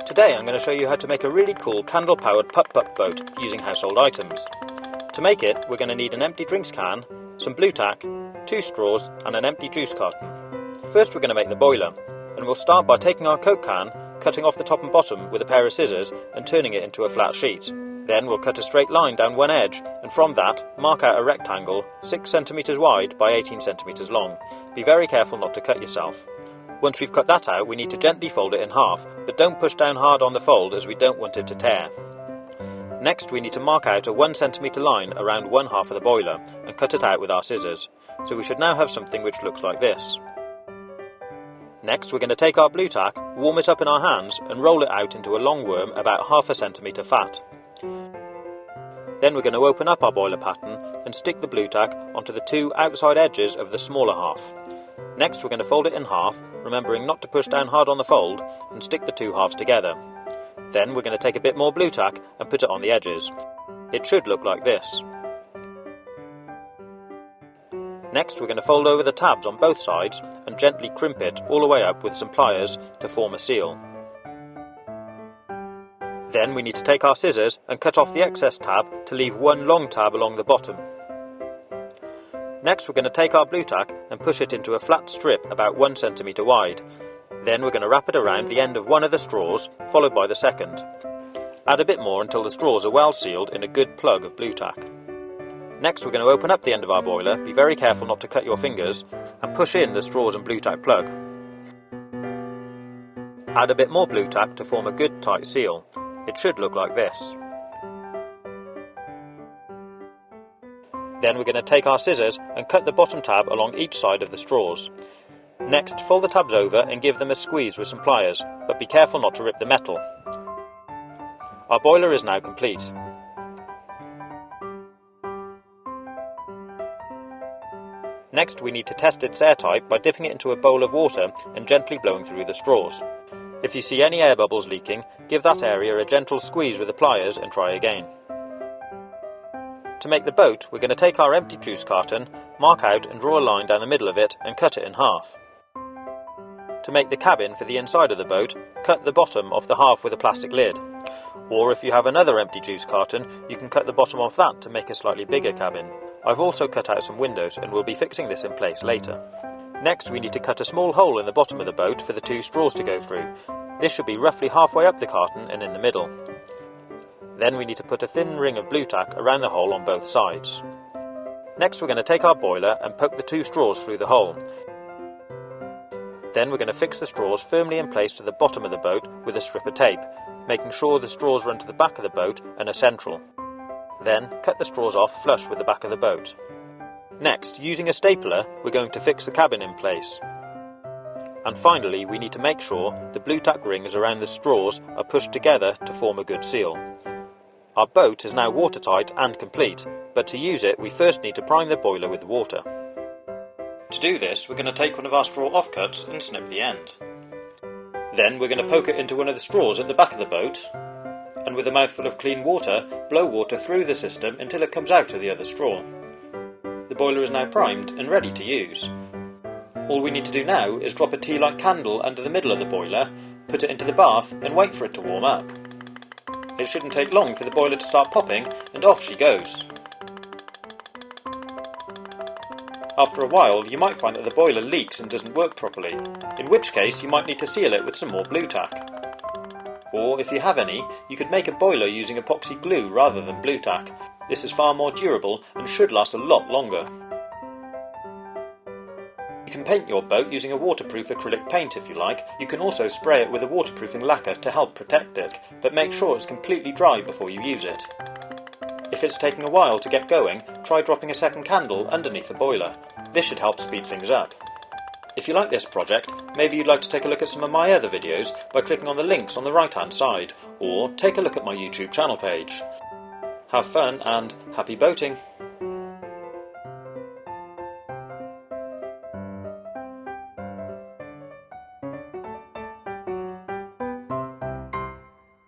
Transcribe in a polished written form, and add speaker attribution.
Speaker 1: Today I'm going to show you how to make a really cool candle-powered putt-putt boat using household items. To make it, we're going to need an empty drinks can, some blue tack, 2 straws and an empty juice carton. First we're going to make the boiler, and we'll start by taking our Coke can, cutting off the top and bottom with a pair of scissors and turning it into a flat sheet. Then we'll cut a straight line down one edge, and from that mark out a rectangle 6 cm wide by 18 cm long. Be very careful not to cut yourself. Once we've cut that out, we need to gently fold it in half, but don't push down hard on the fold as we don't want it to tear. Next we need to mark out a 1 cm line around one half of the boiler and cut it out with our scissors. So we should now have something which looks like this. Next we're going to take our blue tack, warm it up in our hands and roll it out into a long worm about ½ cm fat. Then we're going to open up our boiler pattern and stick the blue tack onto the 2 outside edges of the smaller half. Next we're going to fold it in half, remembering not to push down hard on the fold, and stick the 2 halves together. Then we're going to take a bit more blue tack and put it on the edges. It should look like this. Next we're going to fold over the tabs on both sides and gently crimp it all the way up with some pliers to form a seal. Then we need to take our scissors and cut off the excess tab to leave one long tab along the bottom. Next we're going to take our blue tack and push it into a flat strip about 1 cm wide. Then we're going to wrap it around the end of one of the straws, followed by the second. Add a bit more until the straws are well sealed in a good plug of blue tack. Next we're going to open up the end of our boiler, be very careful not to cut your fingers, and push in the straws and blue tack plug. Add a bit more blue tack to form a good tight seal. It should look like this. Then we're going to take our scissors and cut the bottom tab along each side of the straws. Next, fold the tabs over and give them a squeeze with some pliers, but be careful not to rip the metal. Our boiler is now complete. Next, we need to test its airtight by dipping it into a bowl of water and gently blowing through the straws. If you see any air bubbles leaking, give that area a gentle squeeze with the pliers and try again. To make the boat, we're going to take our empty juice carton, mark out and draw a line down the middle of it and cut it in half. To make the cabin for the inside of the boat, cut the bottom off the half with a plastic lid. Or if you have another empty juice carton, you can cut the bottom off that to make a slightly bigger cabin. I've also cut out some windows and we'll be fixing this in place later. Next we need to cut a small hole in the bottom of the boat for the 2 straws to go through. This should be roughly halfway up the carton and in the middle. Then we need to put a thin ring of blue tack around the hole on both sides. Next we're going to take our boiler and poke the 2 straws through the hole. Then we're going to fix the straws firmly in place to the bottom of the boat with a strip of tape, making sure the straws run to the back of the boat and are central. Then cut the straws off flush with the back of the boat. Next, using a stapler, we're going to fix the cabin in place. And finally, we need to make sure the blue tack rings around the straws are pushed together to form a good seal. Our boat is now watertight and complete, but to use it we first need to prime the boiler with water. To do this, we're going to take one of our straw offcuts and snip the end. Then we're going to poke it into one of the straws at the back of the boat, and with a mouthful of clean water, blow water through the system until it comes out of the other straw. The boiler is now primed and ready to use. All we need to do now is drop a tea light candle under the middle of the boiler, put it into the bath and wait for it to warm up. It shouldn't take long for the boiler to start popping and off she goes. After a while you might find that the boiler leaks and doesn't work properly, in which case you might need to seal it with some more blue tack. Or if you have any, you could make a boiler using epoxy glue rather than blue tack. This is far more durable and should last a lot longer. You can paint your boat using a waterproof acrylic paint if you like. You can also spray it with a waterproofing lacquer to help protect it, but make sure it's completely dry before you use it. If it's taking a while to get going, try dropping a second candle underneath the boiler. This should help speed things up. If you like this project, maybe you'd like to take a look at some of my other videos by clicking on the links on the right hand side, or take a look at my YouTube channel page. Have fun and happy boating!